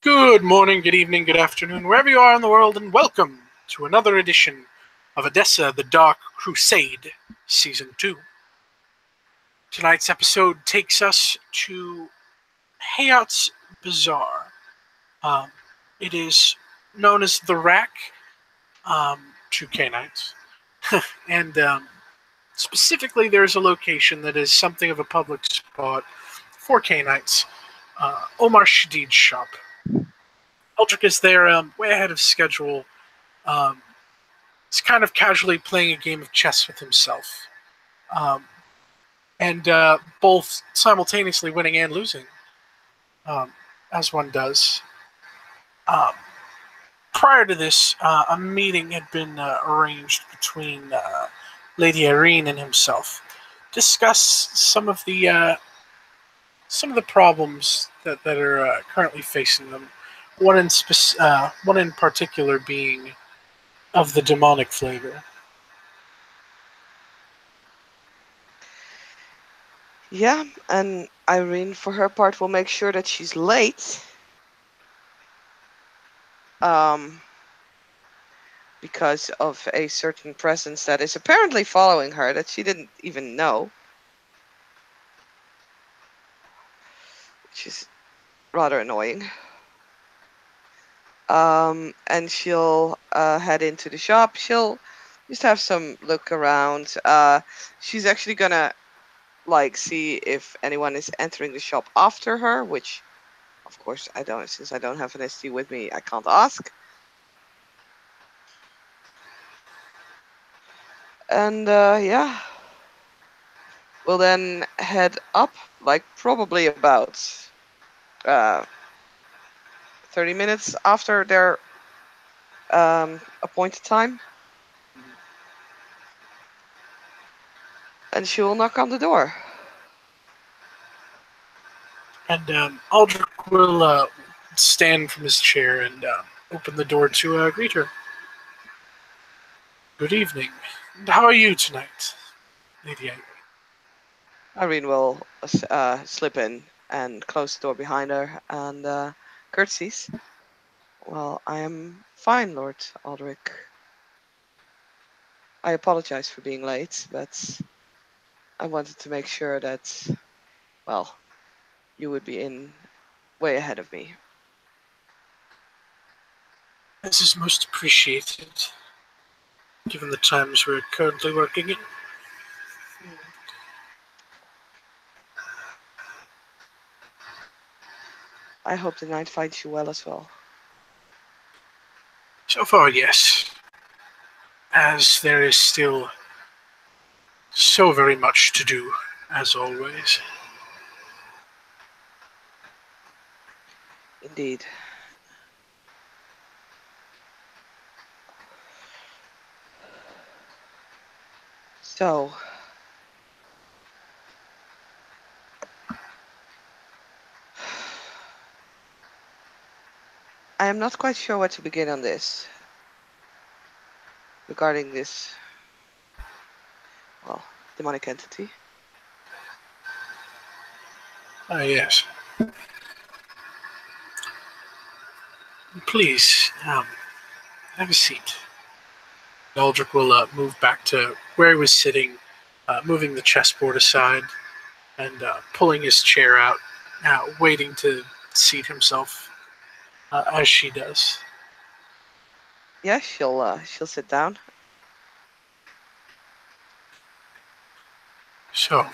Good morning, good evening, good afternoon, wherever you are in the world, and welcome to another edition of Edessa, the Dark Crusade, Season 2. Tonight's episode takes us to Hayat's Bazaar. Um, it is known as the Rack to canines, and specifically there's a location that is something of a public spot for canines, Omar Shadid's shop. Eldrick is there way ahead of schedule. Um, he's kind of casually playing a game of chess with himself, um, and both simultaneously winning and losing, um, as one does. Um, Prior to this, a meeting had been arranged between Lady Irene and himself, discuss some of the problems that are currently facing them. One in particular being of the demonic flavor. Yeah, and Irene, for her part, will make sure that she's late. Um, because of a certain presence that is apparently following her that she didn't even know. Which is rather annoying. And she'll head into the shop. She'll just have some look around. She's actually gonna see if anyone is entering the shop after her, which of course I don't, since I don't have an SD with me, I can't ask. And yeah, we'll then head up, like probably about 30 minutes after their appointed time. And she will knock on the door. And Aldrich will stand from his chair and open the door to greet her. Good evening. And how are you tonight, Lady Irene? Irene will slip in and close the door behind her and curtsies. Well, I am fine, Lord Aldrich. I apologize for being late, but I wanted to make sure that, well, you would be in way ahead of me. This is most appreciated, given the times we're currently working in. I hope the night finds you well as well. So far, yes. As there is still so very much to do, as always. Indeed. So, I am not quite sure where to begin on this. Regarding this, well, demonic entity. Ah, yes. Please, have a seat. Aldrich will move back to where he was sitting, moving the chessboard aside and pulling his chair out, waiting to seat himself as she does. Yeah, she'll sit down. So,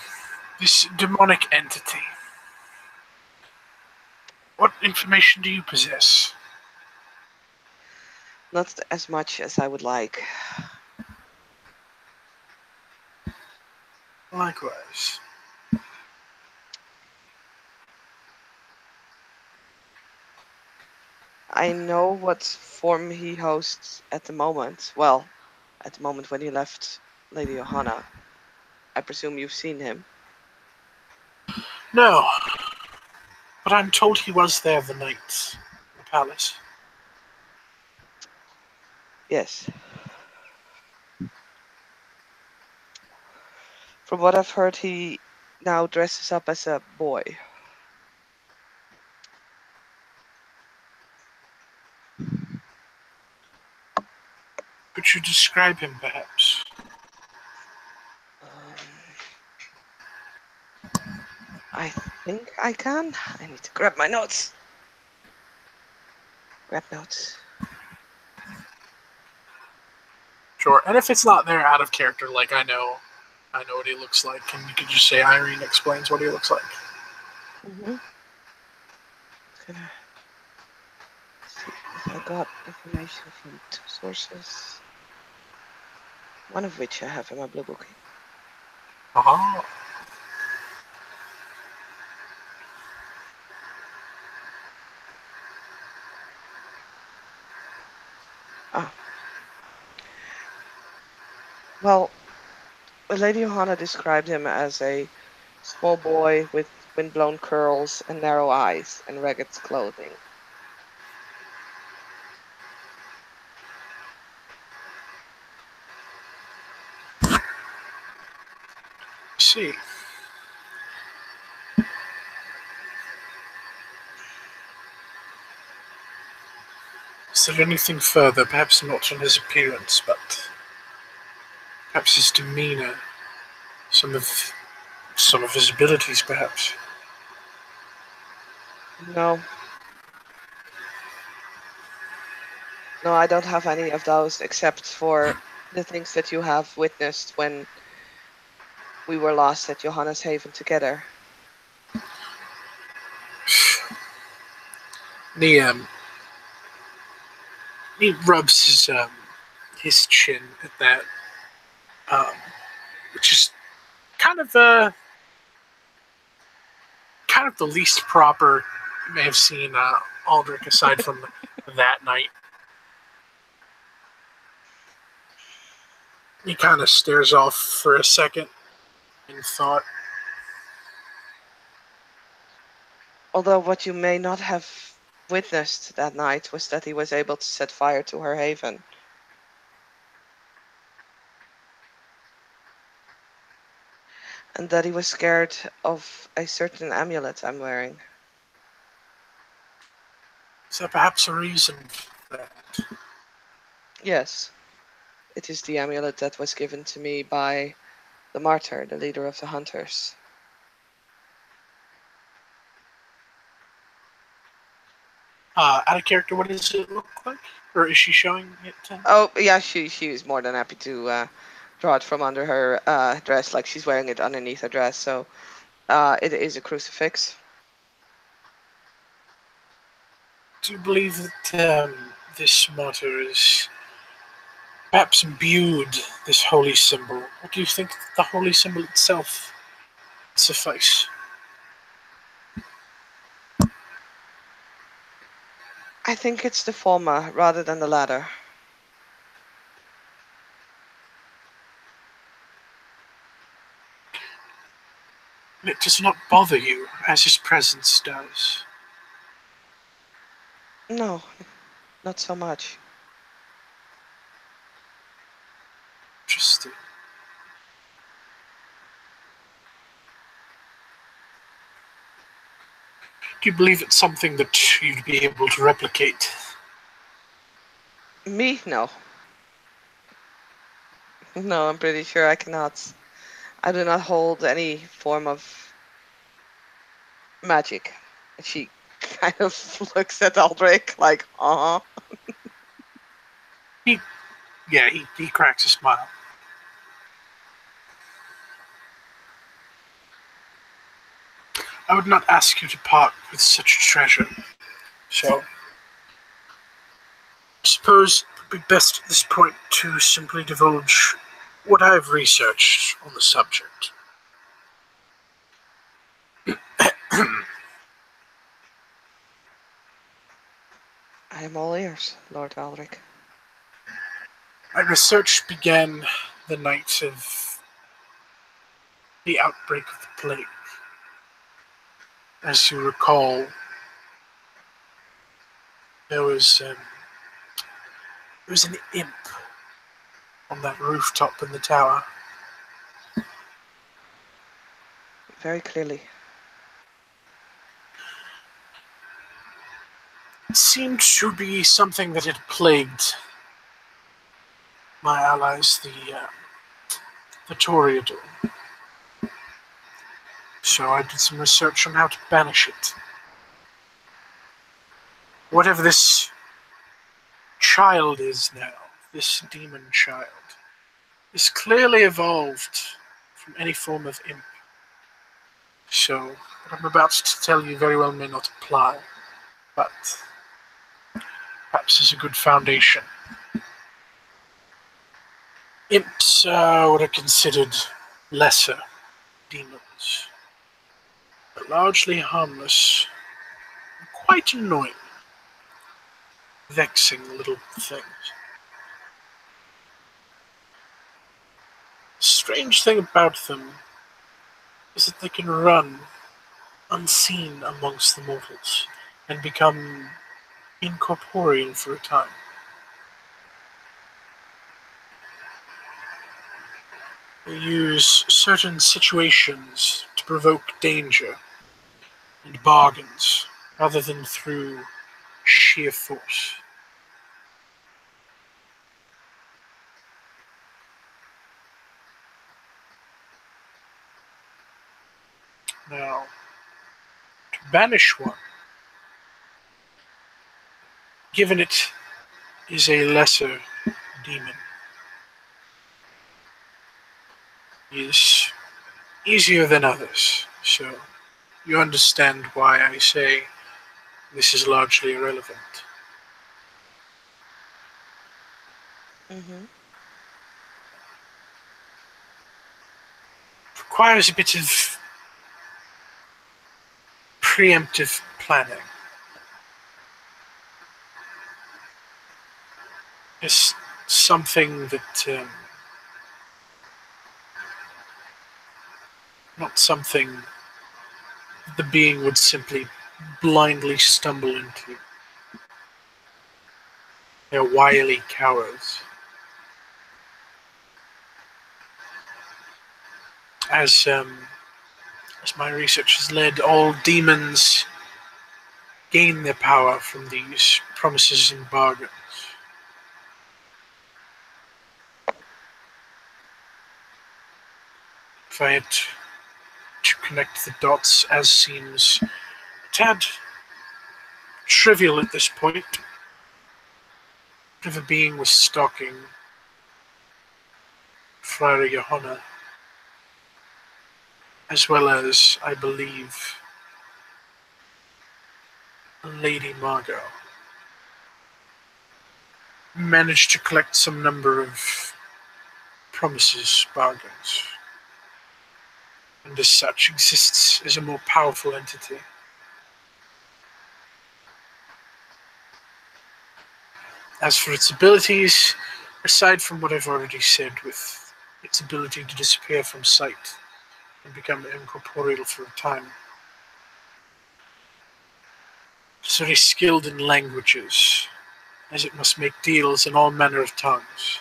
this demonic entity. What information do you possess? Not as much as I would like. Likewise. I know what form he hosts at the moment. Well, at the moment when he left Lady Johanna. I presume you've seen him. No, but I'm told he was there the night in the palace. Yes. From what I've heard, he now dresses up as a boy. Could you describe him, perhaps? I think I can. I need to grab my notes. Grab notes. Sure. And if it's not there out of character, like I know what he looks like, and you could just say Irene explains what he looks like. Mm-hmm. Gonna see if I got information from 2 sources. One of which I have in my blue book. Uh-huh. Ah. Well, Lady Johanna described him as a small boy with windblown curls and narrow eyes and ragged clothing. See. Is there anything further? Perhaps not on his appearance, but perhaps his demeanor, some of his abilities, perhaps. No. No, I don't have any of those except for the things that you have witnessed when we were lost at Johannes Haven together. He he rubs his chin at that, which is kind of the least proper you may have seen Aldrich aside from that night. He kind of stares off for a second in thought. Although what you may not have witnessed that night was that he was able to set fire to her haven. And that he was scared of a certain amulet I'm wearing. Is there perhaps a reason for that? Yes, it is the amulet that was given to me by the martyr, the leader of the hunters. Out of character, what does it look like? Or is she showing it to him? Oh, yeah, she is more than happy to draw it from under her dress, like she's wearing it underneath her dress. So it is a crucifix. Do you believe that this martyr is perhaps imbued this holy symbol? Or do you think that the holy symbol itself suffice? I think it's the former rather than the latter. And it does not bother you as his presence does. No, not so much. Interesting. Do you believe it's something that you'd be able to replicate? Me? No. No, I'm pretty sure I cannot. I do not hold any form of magic. She kind of looks at Aldrich like, He cracks a smile. I would not ask you to part with such a treasure. So, I suppose it would be best at this point to simply divulge what I have researched on the subject. I am all ears, Lord Aldrich. My research began the night of the outbreak of the plague. As you recall, there was an imp on that rooftop in the tower. Very clearly. It seemed to be something that had plagued my allies, the Toreador. So I did some research on how to banish it. Whatever this child is now, this demon child, is clearly evolved from any form of imp. So what I'm about to tell you very well may not apply, but perhaps is a good foundation. Imps are what are considered lesser demons, but largely harmless, and quite annoying, vexing little things. The strange thing about them is that they can run unseen amongst the mortals and become incorporeal for a time. They use certain situations to provoke danger and bargains rather than through sheer force. Now, to banish one, given it is a lesser demon, is easier than others. So you understand why I say this is largely irrelevant. Mm-hmm. It requires a bit of preemptive planning. It's something that not something the being would simply blindly stumble into. They're wily cowards. As my research has led, all demons gain their power from these promises and bargains. If I had to connect the dots, as seems a tad trivial at this point, if a being was stalking Friar Johanna, as well as, I believe, Lady Margot, managed to collect some number of promises, bargains, and as such exists as a more powerful entity. As for its abilities, aside from what I've already said with its ability to disappear from sight and become incorporeal for a time, it's very skilled in languages, as it must make deals in all manner of tongues.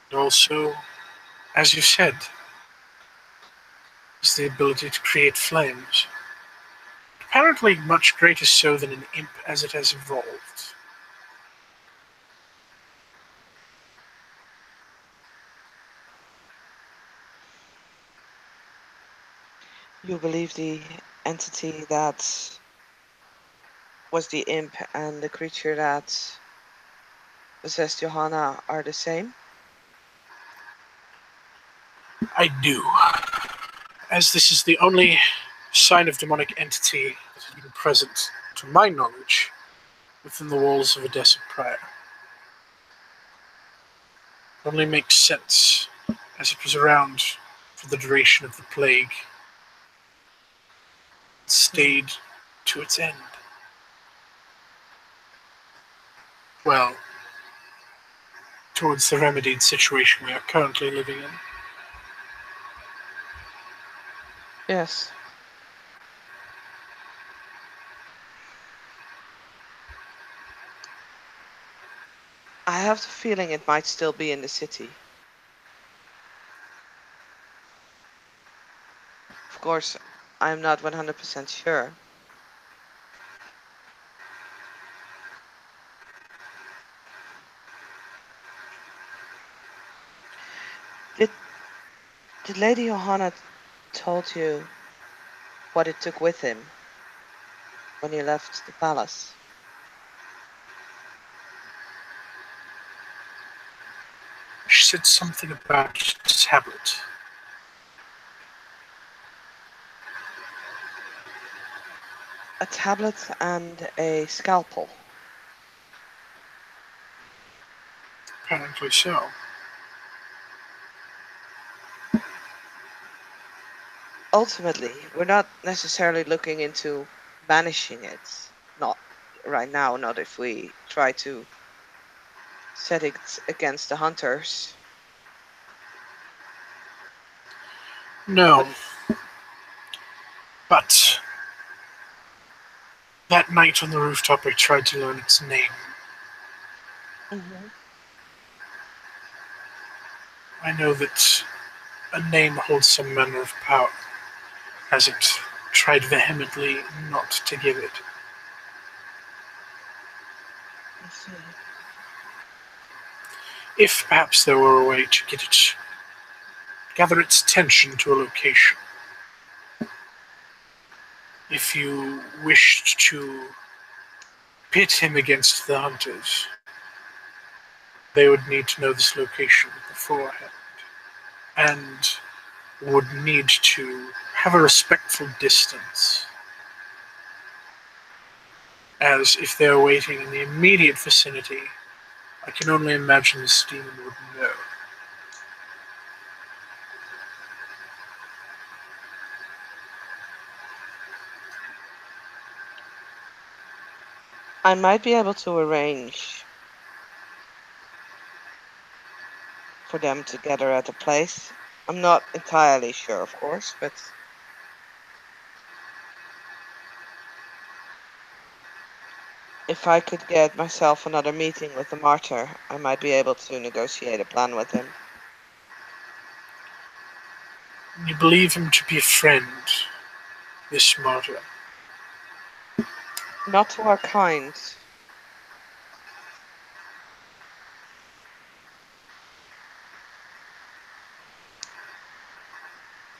And also, as you said, is the ability to create flames. Apparently much greater so than an imp as it has evolved. You believe the entity that was the imp and the creature that possessed Johanna are the same? I do, as this is the only sign of demonic entity that has been present, to my knowledge, within the walls of Edessa prior. It only makes sense, as it was around for the duration of the plague. It stayed to its end. Well, towards the remedied situation we are currently living in. Yes. I have the feeling it might still be in the city. Of course, I'm not 100% sure. Did Lady Johanna told you what it took with him when he left the palace? She said something about a tablet. A tablet and a scalpel. Apparently so. Ultimately, we're not necessarily looking into banishing it. Not right now, not if we try to set it against the hunters. No. But that night on the rooftop I tried to learn its name. Mm-hmm. I know that a name holds some manner of power, as it tried vehemently not to give it. I see. If perhaps there were a way to get it, gather its attention to a location. If you wished to pit him against the hunters, they would need to know this location beforehand, and would need to have a respectful distance, as if they are waiting in the immediate vicinity, I can only imagine this demon would know. I might be able to arrange for them to gather at a place. I'm not entirely sure, of course, but if I could get myself another meeting with the martyr, I might be able to negotiate a plan with him. You believe him to be a friend, this martyr. Not to our kind.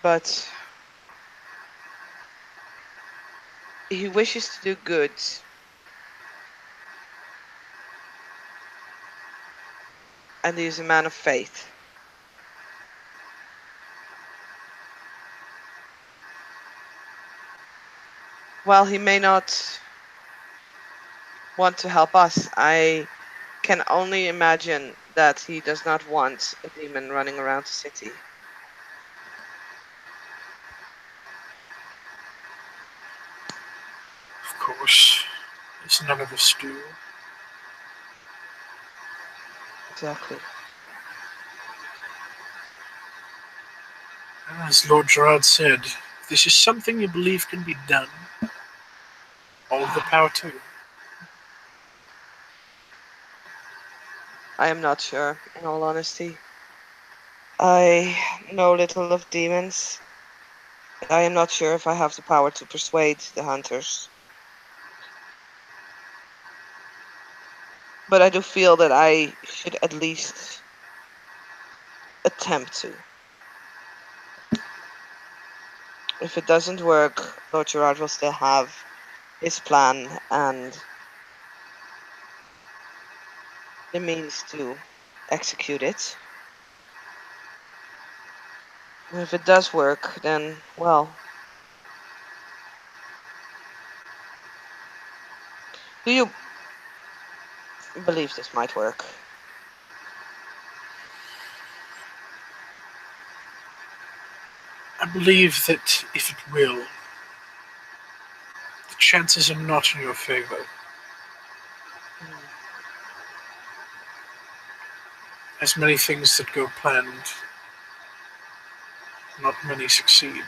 But he wishes to do good. And he is a man of faith. While he may not want to help us, I can only imagine that he does not want a demon running around the city. Of course, as none of us do. Exactly. As Lord Gerard said, if this is something you believe can be done, all the power to you. I am not sure, in all honesty. I know little of demons. I am not sure if I have the power to persuade the hunters. But I do feel that I should at least attempt to. If it doesn't work, Lord Gerard will still have his plan and the means to execute it. And if it does work, then, well, do you believe this might work? I believe that if it will, the chances are not in your favor. Hmm. As many things that go planned, not many succeed.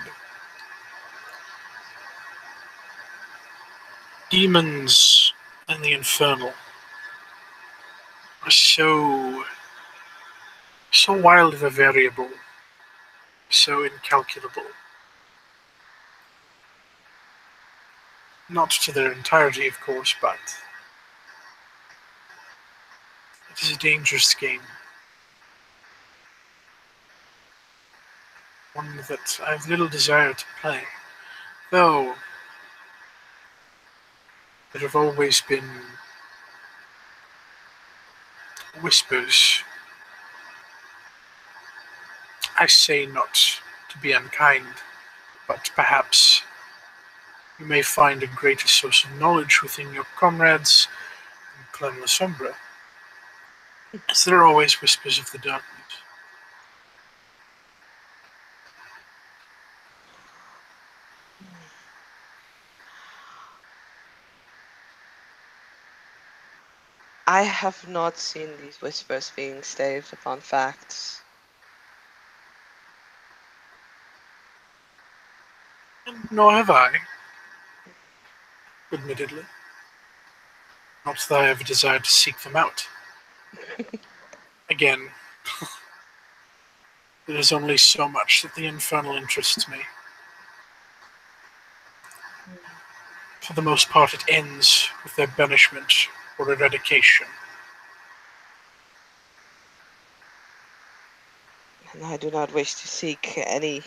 Demons and the infernal are so wildly variable, so incalculable. Not to their entirety, of course, but it is a dangerous game. that I have little desire to play, though there have always been whispers. I say not to be unkind, but perhaps you may find a greater source of knowledge within your comrades in Clan La Sombra, as there are always whispers of the darkness. I have not seen these whispers being staved upon facts. And nor have I, admittedly. Not that I have a desire to seek them out. Again, there is only so much that the infernal interests me. For the most part, it ends with their banishment or eradication. And I do not wish to seek any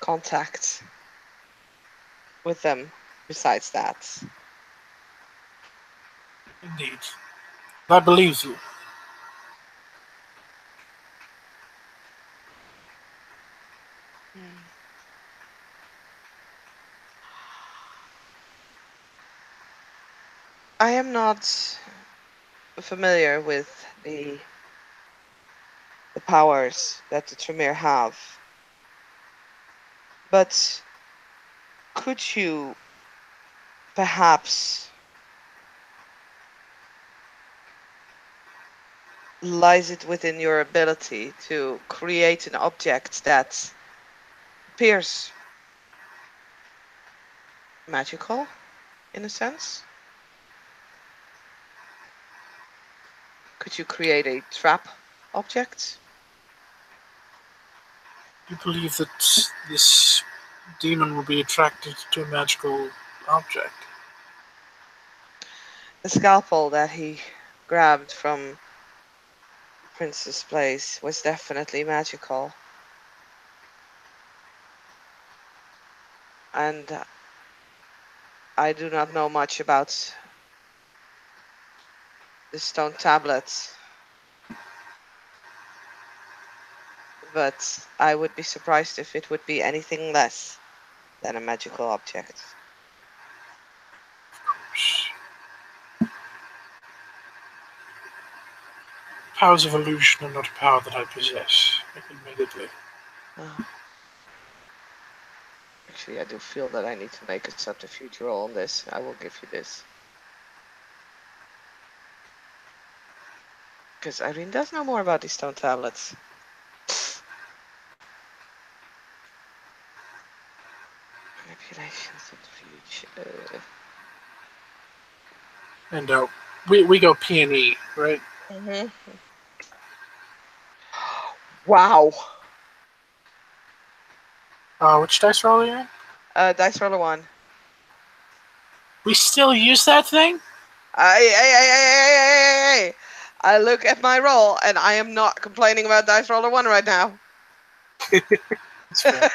contact with them besides that. Indeed. I believe you. I am not familiar with the powers that the Tremere have, but could you perhaps lies it within your ability to create an object that appears magical, in a sense? Could you create a trap object? You believe that this demon will be attracted to a magical object? The scalpel that he grabbed from Prince's place was definitely magical. And I do not know much about the stone tablets, but I would be surprised if it would be anything less than a magical object. Powers of illusion are not a power that I possess, admittedly. Actually, I do feel that I need to make a subterfuge roll on this. I will give you this. Because Irene does know more about these stone tablets. Manipulation, subterfuge. And we go P&E, right? Mm-hmm. Wow. Which dice roll are you in? Dice roller 1. We still use that thing? I look at my roll and I am not complaining about dice roller 1 right now. That's fair.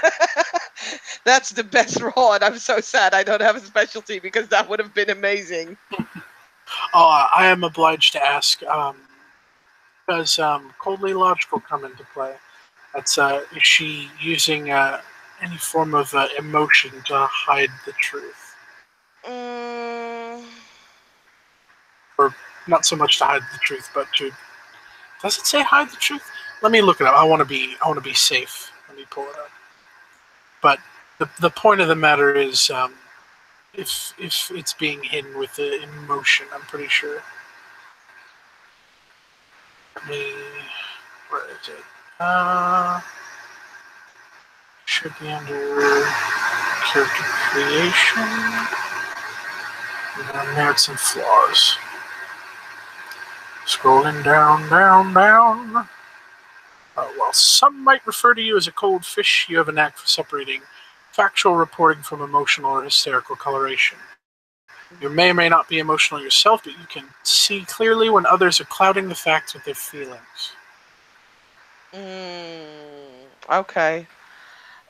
That's the best roll, and I'm so sad I don't have a specialty because that would have been amazing. I am obliged to ask, does coldly logical come into play? That's is she using any form of emotion to hide the truth? Or not so much to hide the truth, but to... Does it say hide the truth? Let me look it up. I want to be safe. Let me pull it up. But the point of the matter is, if it's being hidden with the emotion, I'm pretty sure. Let me... Where is it? Should be under character creation. Merits and flaws. Scrolling down. While some might refer to you as a cold fish, you have a knack for separating factual reporting from emotional or hysterical coloration. You may or may not be emotional yourself, but you can see clearly when others are clouding the facts with their feelings. Okay.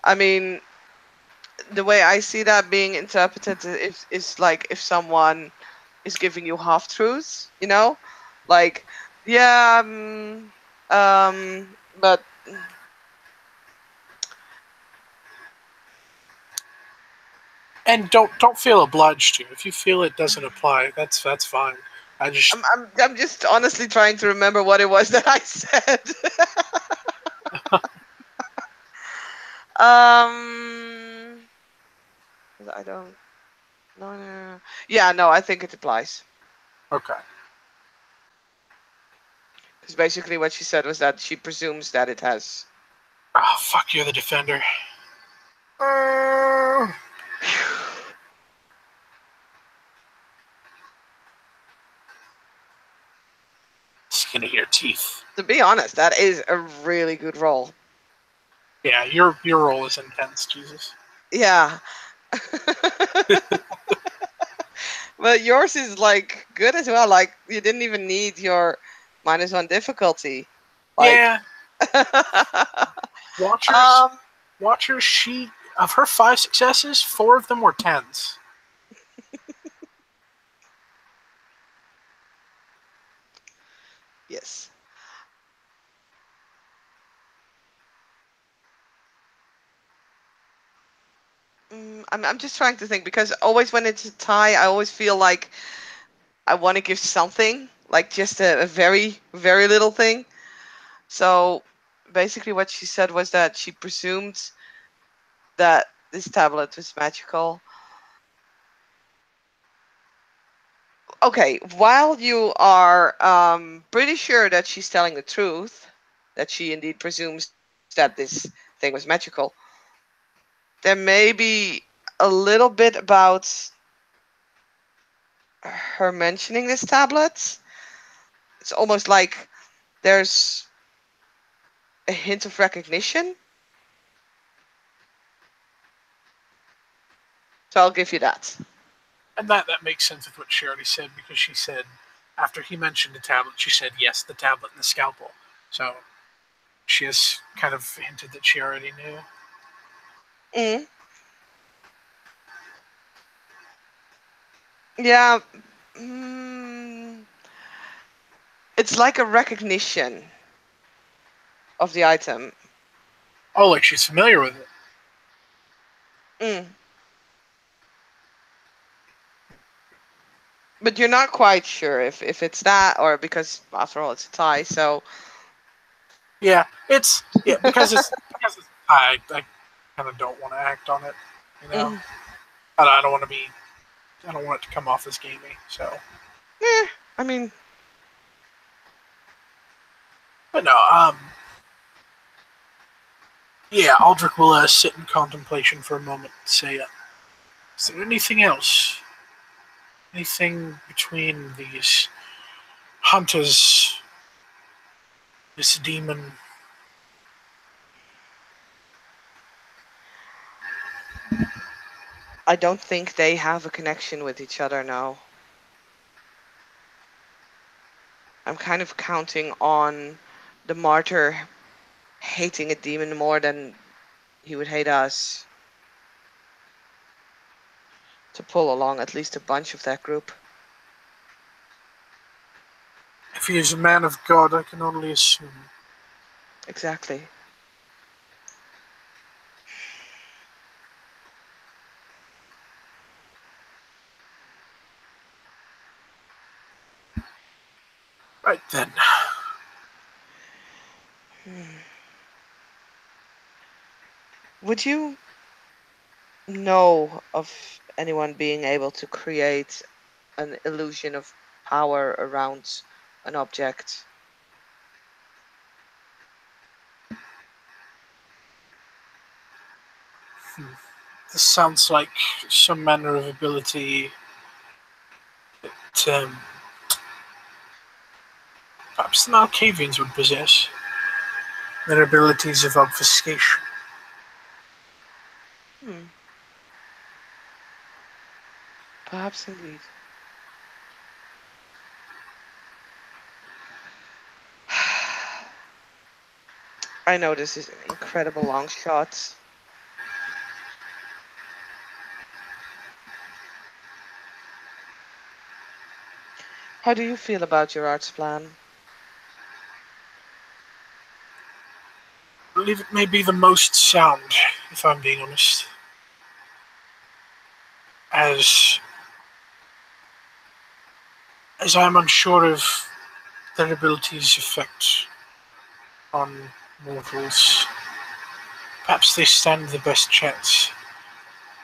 I mean, the way I see that being interpreted is like if someone is giving you half truths, like, yeah, but And don't feel obliged to. If you feel it doesn't apply, that's fine. I just I'm just honestly trying to remember what it was that I said. um, I don't. No, no, no. Yeah, no, I think it applies. okay. Because basically what she said was that she presumes that it has. Oh fuck, you're the defender. Uh, Skin of your teeth. To be honest, that is a really good role. Yeah, your role is intense, Jesus. Yeah. But yours is like good as well. Like you didn't even need your -1 difficulty. Like Yeah, Watcher's um Watcher's she of her 5 successes, 4 of them were tens. yes. I'm just trying to think because always when it's a tie, I always feel like I want to give something, like just a very, very little thing. So basically, what she said was that she presumed that this tablet was magical. Okay, while you are pretty sure that she's telling the truth, that she indeed presumes that this thing was magical, there may be a little bit about her mentioning this tablet. It's almost like there's a hint of recognition. So I'll give you that. And that makes sense with what she already said, because she said after he mentioned the tablet, she said yes, the tablet and the scalpel. So she has kind of hinted that she already knew. Mm, yeah. Mm, it's like a recognition of the item. Oh, like she's familiar with it. Mm. But you're not quite sure if it's that or because after all it's a tie. So Yeah, because it's I kind of don't want to act on it. You know, mm, I don't want to be. I don't want it to come off as gamey. So, I mean, but no. Yeah, Aldrich will sit in contemplation for a moment and say, "Is there anything else? Anything between these hunters, this demon?" I don't think they have a connection with each other now. I'm kind of counting on the martyr hating a demon more than he would hate us to pull along at least a bunch of that group. If he is a man of God, I can only assume. Exactly. Right then. Hmm. Would you know of anyone being able to create an illusion of power around an object? This sounds like some manner of ability that perhaps the Malkavians would possess. Their abilities of obfuscation. Hmm. Perhaps indeed. I know this is an incredible long shot, How do you feel about your arts plan? I believe it may be the most sound, if I'm being honest. As I'm unsure of their abilities' effect on mortals, perhaps they stand the best chance.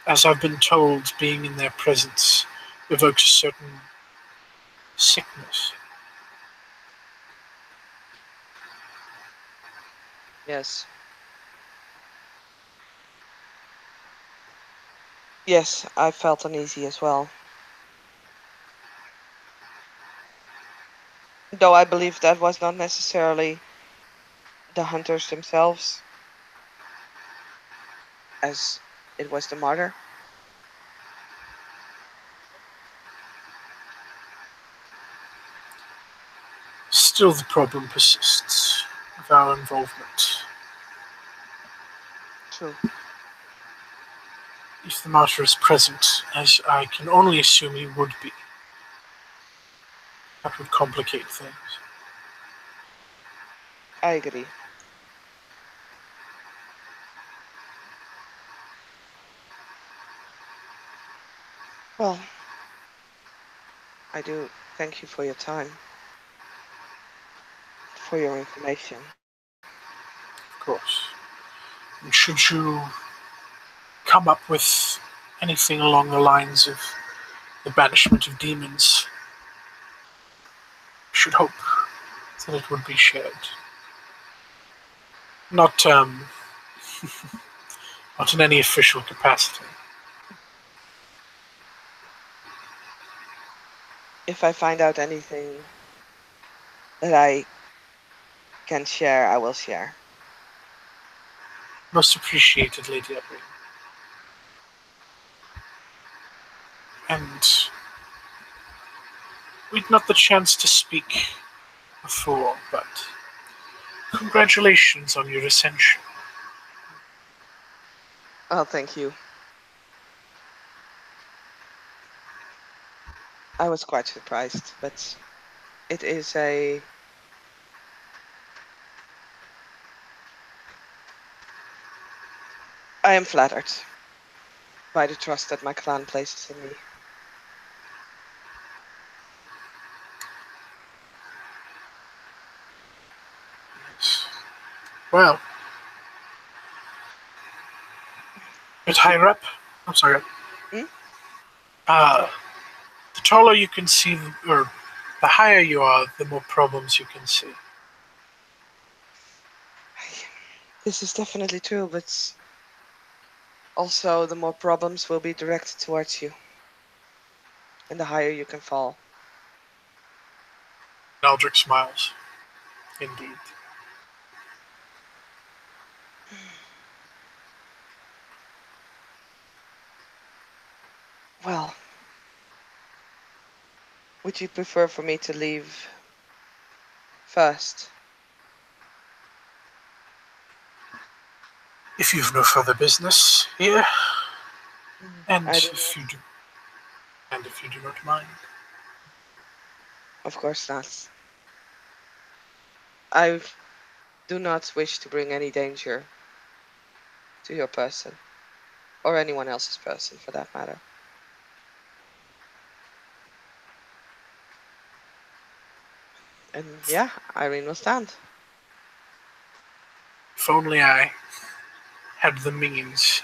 As I've been told, being in their presence evokes a certain sickness. Yes. Yes, I felt uneasy as well. Though I believe that was not necessarily the hunters themselves, as it was the martyr. Still, the problem persists of our involvement. True. If the martyr is present, as I can only assume he would be, that would complicate things. I agree. Well, I do thank you for your time, for your information. Of course. And should you come up with anything along the lines of the banishment of demons, I should hope that it would be shared. Not, not in any official capacity. If I find out anything that I can share, I will share. Most appreciated, Lady Emery. And we'd not the chance to speak before, but congratulations on your ascension. Oh, thank you. I was quite surprised, but it is a. I am flattered by the trust that my clan places in me. Yes. Well, bit higher up. I'm sorry. Hmm? Uh, the taller you can see, or the higher you are, the more problems you can see. This is definitely true, but also the more problems will be directed towards you, and the higher you can fall. Aldrich smiles. Indeed. Well, would you prefer for me to leave first? If you've no further business here, and I do if you not. do, and if you do not mind, Of course not. I do not wish to bring any danger to your person, or anyone else's person for that matter. And yeah, Irene will stand. if only I had the means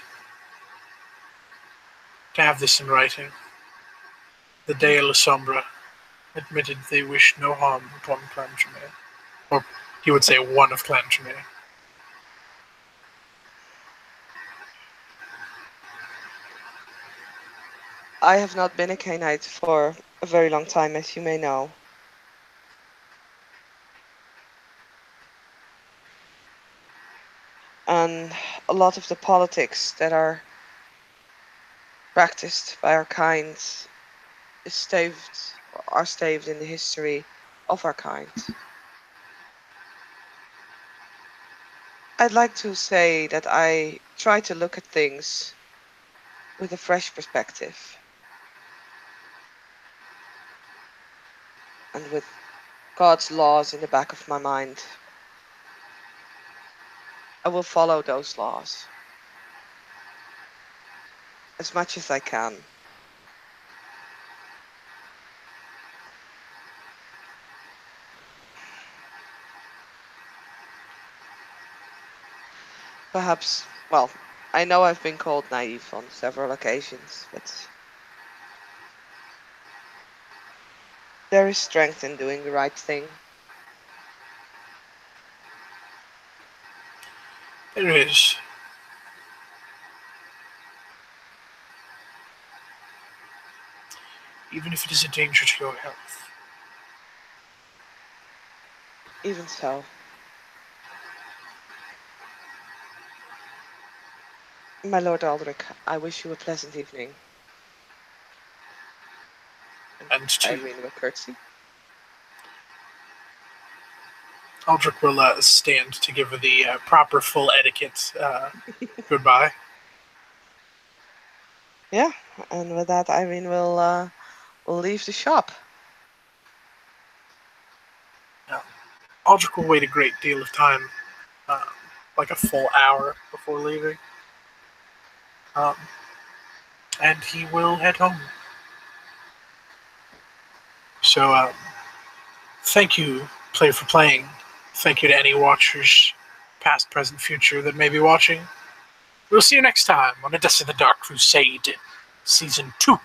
to have this in writing. The Dea La Sombra admitted they wish no harm upon Clan Tremaine. Or he would say one of Clan Tremaine. I have not been a Cainite for a very long time, as you may know. And a lot of the politics that are practiced by our kind is are staved in the history of our kind. I'd like to say that I try to look at things with a fresh perspective. and with God's laws in the back of my mind, I will follow those laws as much as I can. Perhaps, well, I know I've been called naive on several occasions, but there is strength in doing the right thing. There is. Even if it is a danger to your health. Even so. My Lord Aldrich, I wish you a pleasant evening. And to Irene will curtsy. Aldrich will stand to give her the proper full etiquette goodbye. Yeah, and with that, Irene will leave the shop. Aldrich will wait a great deal of time, like a full hour before leaving. And he will head home. So, thank you, Play for playing. Thank you to any watchers, past, present, future, that may be watching. We'll see you next time on Edessa the Dark Crusade, Season 2.